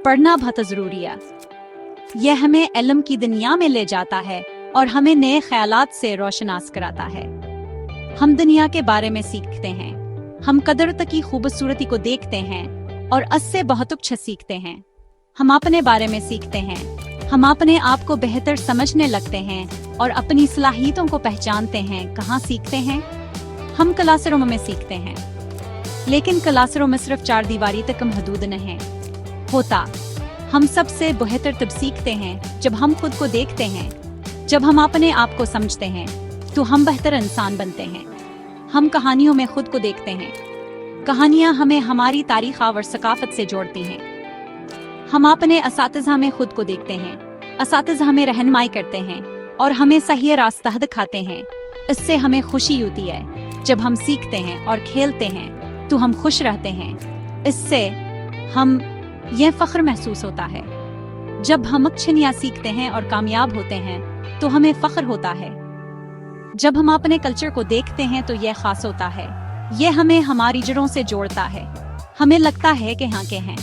पढ़ना बहुत ज़रूरी है। यह हमें इल्म की दुनिया में ले जाता है और हमें नए ख्यालात से रोशनास कराता है। हम दुनिया के बारे में सीखते हैं, हम कुदरत की खूबसूरती को देखते हैं और उससे बहुत कुछ सीखते हैं। हम अपने बारे में सीखते हैं, हम अपने आप को बेहतर समझने लगते हैं और अपनी सलाहियतों को पहचानते हैं। कहाँ सीखते हैं? हम क्लासरूम में सीखते हैं, लेकिन क्लासरूम में सिर्फ 4 दीवारी तक महदूद नहीं होता। हम सबसे बेहतर तब सीखते हैं जब हम खुद को देखते हैं। जब हम अपने आप को समझते हैं तो हम बेहतर इंसान बनते हैं। हम कहानियों में खुद को देखते हैं। कहानियाँ हमें हमारी तारीख और सकाफत से जोड़ती हैं। हम अपने असातिज़ा में खुद को देखते हैं। असातिज़ा हमें रहनुमाई करते हैं और हमें सही रास्ता दिखाते हैं। इससे हमें खुशी होती है। जब हम सीखते हैं और खेलते हैं तो हम खुश रहते हैं। इससे हम यह फख्र महसूस होता है। जब हम अच्छियाँ सीखते हैं और कामयाब होते हैं तो हमें फख्र होता है। जब हम अपने कल्चर को देखते हैं तो यह खास होता है। यह हमें हमारी जड़ों से जोड़ता है। हमें लगता है कि हाँ के हैं।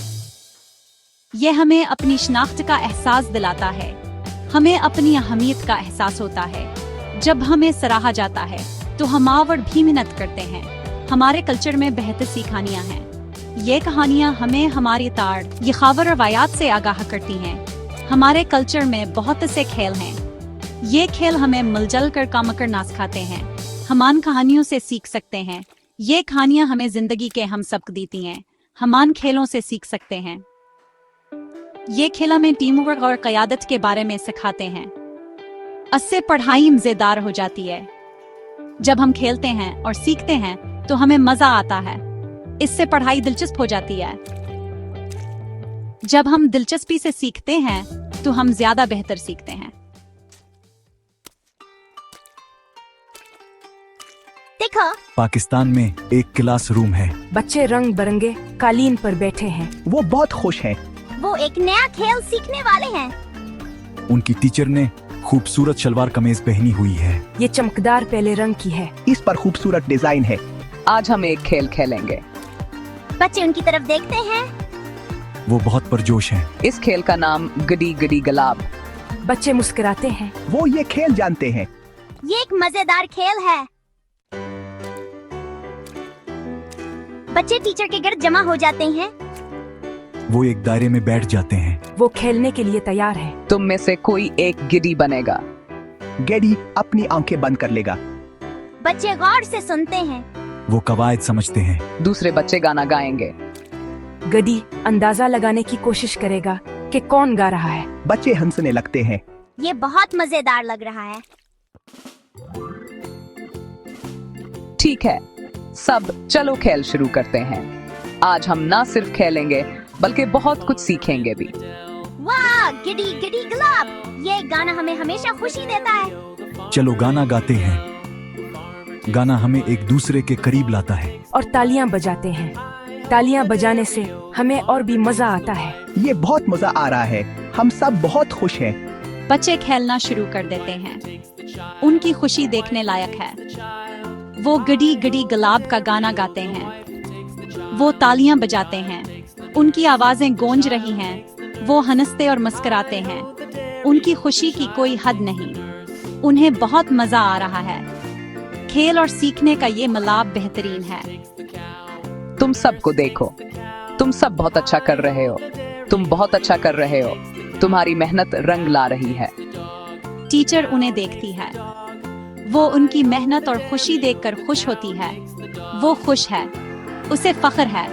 यह हमें अपनी शनाख्त का एहसास दिलाता है। हमें अपनी अहमियत का एहसास होता है। जब हमें सराहा जाता है तो हम और भी मेहनत करते हैं। हमारे कल्चर में बेहतर सी कहानियाँ हैं। ये कहानियाँ हमें हमारी ताड़ ये खबर रवायात से आगाह करती हैं। हमारे कल्चर में बहुत से खेल हैं। ये खेल हमें मिलजुल कर काम करना सिखाते हैं। हम कहानियों से सीख सकते हैं। ये कहानियाँ हमें जिंदगी के हम सबक देती हैं। हम खेलों से सीख सकते हैं। ये खेल हमें टीम वर्क और क़यादत के बारे में सिखाते हैं। इससे पढ़ाई मज़ेदार हो जाती है। जब हम खेलते हैं और सीखते हैं तो हमें मजा आता है। इससे पढ़ाई दिलचस्प हो जाती है। जब हम दिलचस्पी से सीखते हैं तो हम ज्यादा बेहतर सीखते हैं। देखो, पाकिस्तान में एक क्लास रूम है। बच्चे रंग बिरंगे कालीन पर बैठे हैं। वो बहुत खुश हैं। वो एक नया खेल सीखने वाले हैं। उनकी टीचर ने खूबसूरत शलवार कमीज पहनी हुई है। ये चमकदार पीले रंग की है। इस पर खूबसूरत डिजाइन है। आज हम एक खेल खेलेंगे। बच्चे उनकी तरफ देखते हैं। वो बहुत पुरजोश हैं। इस खेल का नाम गडी गडी गलाब। बच्चे मुस्कुराते हैं। वो ये खेल जानते हैं। ये एक मजेदार खेल है। बच्चे टीचर के गिर्द जमा हो जाते हैं। वो एक दायरे में बैठ जाते हैं। वो खेलने के लिए तैयार है। तुम में से कोई एक गिडी बनेगा। गेडी अपनी आंखें बंद कर लेगा। बच्चे गौर से सुनते हैं। वो कवायद समझते हैं। दूसरे बच्चे गाना गाएंगे। गडी अंदाजा लगाने की कोशिश करेगा कि कौन गा रहा है। बच्चे हंसने लगते हैं। ये बहुत मजेदार लग रहा है। ठीक है, सब चलो खेल शुरू करते हैं। आज हम ना सिर्फ खेलेंगे बल्कि बहुत कुछ सीखेंगे भी। वाह, गिडी गिडी गलाब। ये गाना हमें हमेशा खुशी देता है। चलो गाना गाते हैं। गाना हमें एक दूसरे के करीब लाता है। और तालियां बजाते हैं। तालियां बजाने से हमें और भी मजा आता है। ये बहुत मजा आ रहा है। हम सब बहुत खुश हैं। बच्चे खेलना शुरू कर देते हैं। उनकी खुशी देखने लायक है। वो गडी गडी गुलाब का गाना गाते हैं। वो तालियां बजाते हैं। उनकी आवाजें गूंज रही हैं। वो हंसते और मुस्कुराते हैं। उनकी खुशी की कोई हद नहीं। उन्हें बहुत मजा आ रहा है। खेल और सीखने का ये मिलाप बेहतरीन है। तुम सबको देखो, तुम सब बहुत अच्छा कर रहे हो। तुम बहुत अच्छा कर रहे हो। तुम्हारी मेहनत रंग ला रही है। टीचर उन्हें देखती है। वो उनकी मेहनत और खुशी देखकर खुश होती है। वो खुश है, उसे फख्र है।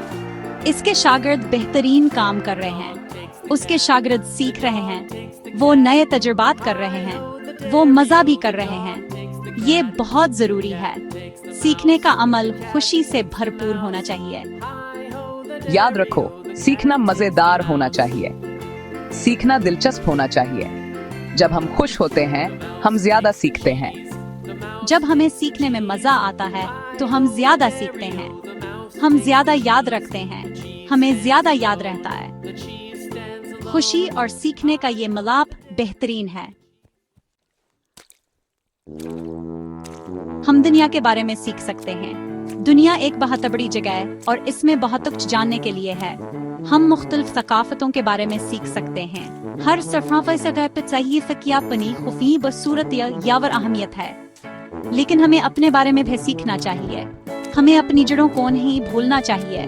इसके शागिर्द बेहतरीन काम कर रहे हैं। उसके शागिर्द सीख रहे हैं। वो नए तजुर्बात कर रहे हैं। वो मजा भी कर रहे हैं। ये बहुत जरूरी है। सीखने का अमल खुशी से भरपूर होना चाहिए। याद रखो, सीखना मजेदार होना चाहिए। सीखना दिलचस्प होना चाहिए। जब हम खुश होते हैं हम ज्यादा सीखते हैं। जब हमें सीखने में मजा आता है तो हम ज्यादा सीखते हैं। हम ज्यादा याद रखते हैं। हमें ज्यादा याद रहता है। खुशी और सीखने का ये मिलाप बेहतरीन है। हम दुनिया के बारे में सीख सकते हैं। दुनिया एक बहुत बड़ी जगह है और इसमें बहुत कुछ जानने के लिए है। हम मुख्तलिफ सकाफतों के बारे में सीख सकते हैं। हर सफ़ाफ़ा जगह पर सही फ़किया पनी खुफी बसूरत यावर अहमियत है, लेकिन हमें अपने बारे में भी सीखना चाहिए। हमें अपनी जड़ों को नहीं भूलना चाहिए।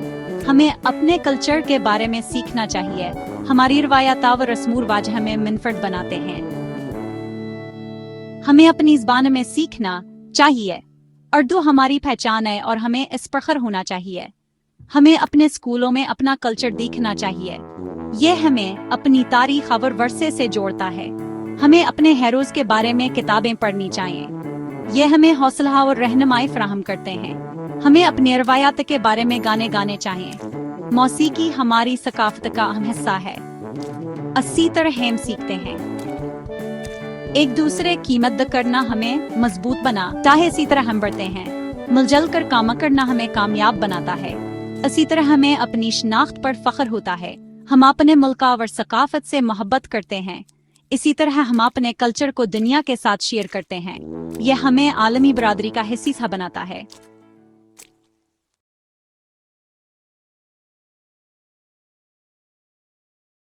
हमें अपने कल्चर के बारे में सीखना चाहिए। हमारी रवायत व रस्म रिवाज हमें मुनफरद बनाते हैं। हमें अपनी ज़बान में सीखना चाहिए। उर्दू हमारी पहचान है और हमें इस पर फख्र होना चाहिए। हमें अपने स्कूलों में अपना कल्चर देखना चाहिए। यह हमें अपनी तारीख और वर्षे से जोड़ता है। हमें अपने हेरोज के बारे में किताबें पढ़नी चाहिए। यह हमें हौसला और रहनुमाई फराहम करते हैं। हमें अपनी रवायात के बारे में गाने गाने चाहिए। मौसीकी हमारी सकाफत का अहम हिस्सा है। इसी तरह हम सीखते हैं। एक दूसरे की मदद करना हमें मजबूत बनाता है। इसी तरह हम बढ़ते हैं। मिलजुल कर काम करना हमें कामयाब बनाता है। इसी तरह हमें अपनी शनाख्त पर फख्र होता है। हम अपने मुल्क और सकाफत से मोहब्बत करते हैं। इसी तरह हम अपने कल्चर को दुनिया के साथ शेयर करते हैं। यह हमें आलमी बरादरी का हिस्सा बनाता है।